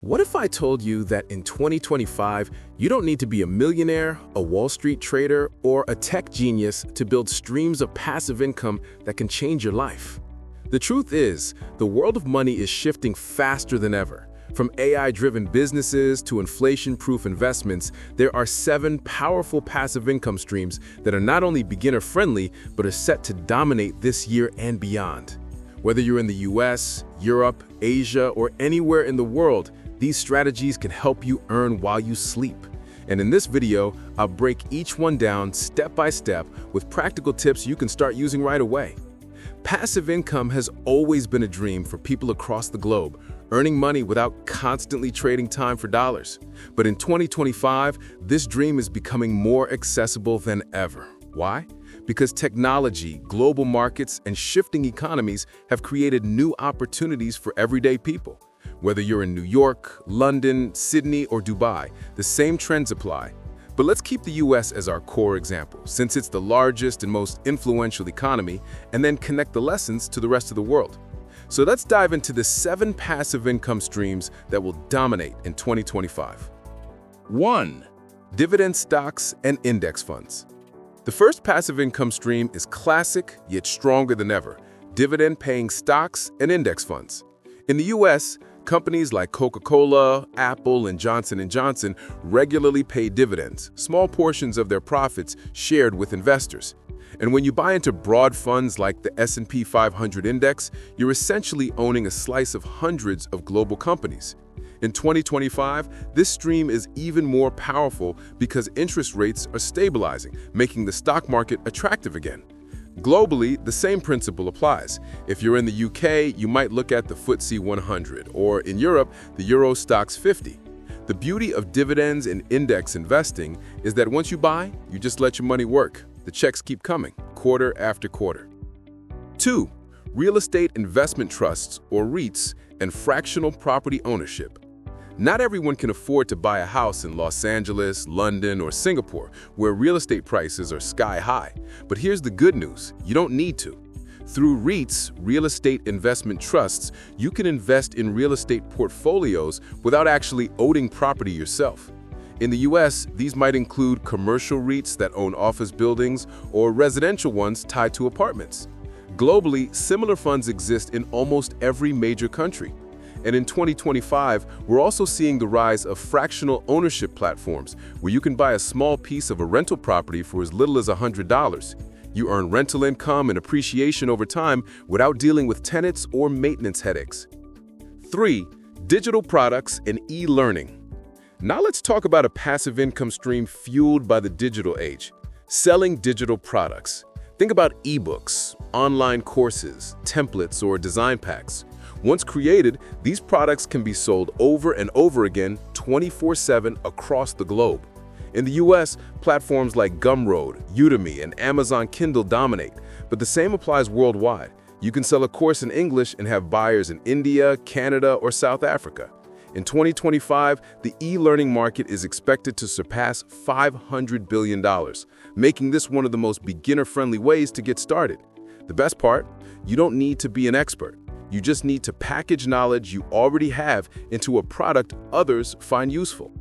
What if I told you that in 2025, you don't need to be a millionaire, a Wall Street trader, or a tech genius to build streams of passive income that can change your life? The truth is, the world of money is shifting faster than ever. From AI-driven businesses to inflation-proof investments, there are 7 powerful passive income streams that are not only beginner-friendly, but are set to dominate this year and beyond. Whether you're in the US, Europe, Asia, or anywhere in the world, these strategies can help you earn while you sleep. And in this video, I'll break each one down step by step with practical tips you can start using right away. Passive income has always been a dream for people across the globe, earning money without constantly trading time for dollars. But in 2025, this dream is becoming more accessible than ever. Why? Because technology, global markets, and shifting economies have created new opportunities for everyday people. Whether you're in New York, London, Sydney, or Dubai, the same trends apply. But let's keep the US as our core example, since it's the largest and most influential economy, and then connect the lessons to the rest of the world. So let's dive into the 7 passive income streams that will dominate in 2025. 1. Dividend stocks and index funds. The first passive income stream is classic, yet stronger than ever: dividend-paying stocks and index funds. In the US, companies like Coca-Cola, Apple, and Johnson & Johnson regularly pay dividends, small portions of their profits shared with investors. And when you buy into broad funds like the S&P 500 index, you're essentially owning a slice of hundreds of global companies. In 2025, this stream is even more powerful because interest rates are stabilizing, making the stock market attractive again. Globally, the same principle applies. If you're in the UK, you might look at the FTSE 100, or in Europe, the Euro Stoxx 50. The beauty of dividends and index investing is that once you buy, you just let your money work. The checks keep coming, quarter after quarter. 2. Real estate investment trusts, or REITs, and fractional property ownership. Not everyone can afford to buy a house in Los Angeles, London, or Singapore, where real estate prices are sky high. But here's the good news: you don't need to. Through REITs, real estate investment trusts, you can invest in real estate portfolios without actually owning property yourself. In the US, these might include commercial REITs that own office buildings or residential ones tied to apartments. Globally, similar funds exist in almost every major country. And in 2025, we're also seeing the rise of fractional ownership platforms, where you can buy a small piece of a rental property for as little as $100. You earn rental income and appreciation over time without dealing with tenants or maintenance headaches. 3. Digital products and e-learning. Now let's talk about a passive income stream fueled by the digital age: selling digital products. Think about ebooks, online courses, templates, or design packs. Once created, these products can be sold over and over again 24/7 across the globe. In the US, platforms like Gumroad, Udemy, and Amazon Kindle dominate, but the same applies worldwide. You can sell a course in English and have buyers in India, Canada, or South Africa. In 2025, the e-learning market is expected to surpass $500 billion, making this one of the most beginner-friendly ways to get started. The best part? You don't need to be an expert. You just need to package knowledge you already have into a product others find useful.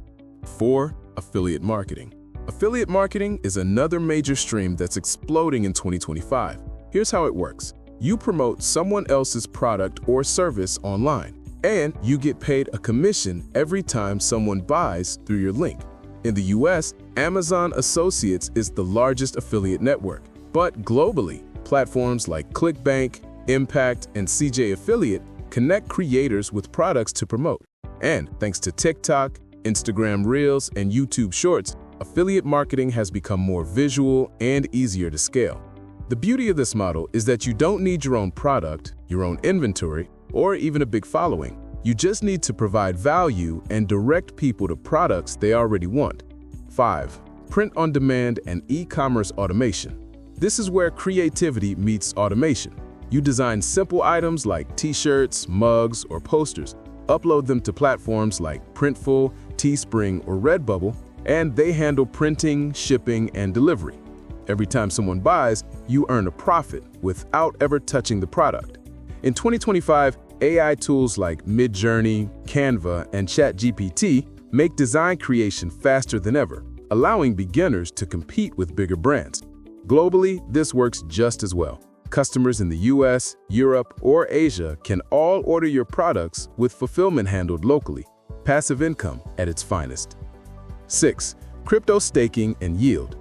4. Affiliate marketing. Affiliate marketing is another major stream that's exploding in 2025. Here's how it works. You promote someone else's product or service online, and you get paid a commission every time someone buys through your link. In the US, Amazon Associates is the largest affiliate network, but globally, platforms like ClickBank, Impact, and CJ Affiliate connect creators with products to promote. And thanks to TikTok, Instagram Reels, and YouTube Shorts, affiliate marketing has become more visual and easier to scale. The beauty of this model is that you don't need your own product, your own inventory, or even a big following. You just need to provide value and direct people to products they already want. 5. Print on demand and e-commerce automation. This is where creativity meets automation. You design simple items like t-shirts, mugs, or posters, upload them to platforms like Printful, Teespring, or Redbubble, and they handle printing, shipping, and delivery. Every time someone buys, you earn a profit without ever touching the product. In 2025, AI tools like Midjourney, Canva, and ChatGPT make design creation faster than ever, allowing beginners to compete with bigger brands. Globally, this works just as well. Customers in the US, Europe, or Asia can all order your products with fulfillment handled locally. Passive income at its finest. 6. Crypto staking and yield.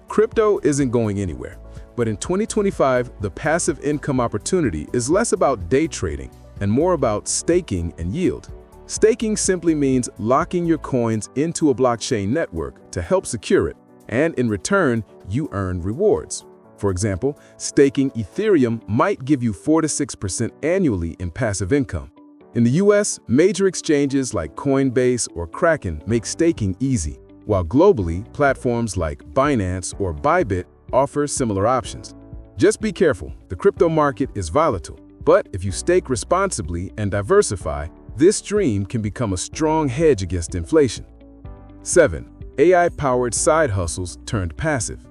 Crypto isn't going anywhere, but in 2025, the passive income opportunity is less about day trading and more about staking and yield. Staking simply means locking your coins into a blockchain network to help secure it, and in return, you earn rewards. For example, staking Ethereum might give you 4 to 6% annually in passive income. In the US, major exchanges like Coinbase or Kraken make staking easy, while globally, platforms like Binance or Bybit offer similar options. Just be careful, the crypto market is volatile, but if you stake responsibly and diversify, this stream can become a strong hedge against inflation. 7. AI-powered side hustles turned passive.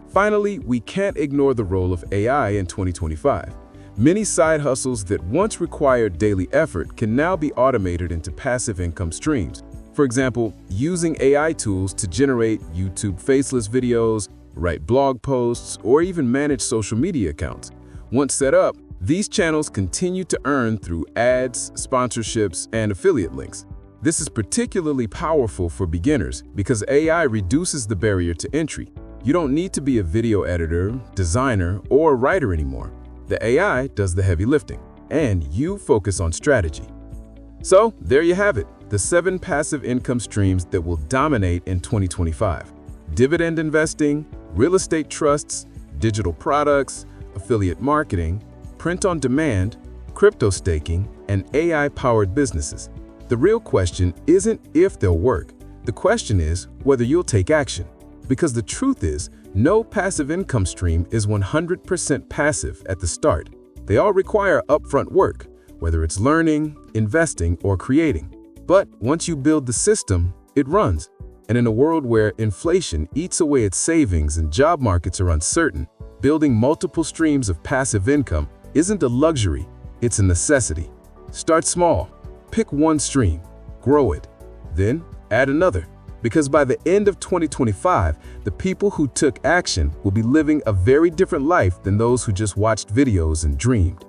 Finally, we can't ignore the role of AI in 2025. Many side hustles that once required daily effort can now be automated into passive income streams. For example, using AI tools to generate YouTube faceless videos, write blog posts, or even manage social media accounts. Once set up, these channels continue to earn through ads, sponsorships, and affiliate links. This is particularly powerful for beginners because AI reduces the barrier to entry. You don't need to be a video editor, designer, or writer anymore. The AI does the heavy lifting, and you focus on strategy. So, there you have it, the 7 passive income streams that will dominate in 2025. Dividend investing, real estate trusts, digital products, affiliate marketing, print on demand, crypto staking, and AI-powered businesses. The real question isn't if they'll work. The question is whether you'll take action. Because the truth is, no passive income stream is 100% passive at the start. They all require upfront work, whether it's learning, investing, or creating. But once you build the system, it runs. And in a world where inflation eats away at savings and job markets are uncertain, building multiple streams of passive income isn't a luxury, it's a necessity. Start small, pick one stream, grow it, then add another. Because by the end of 2025, the people who took action will be living a very different life than those who just watched videos and dreamed.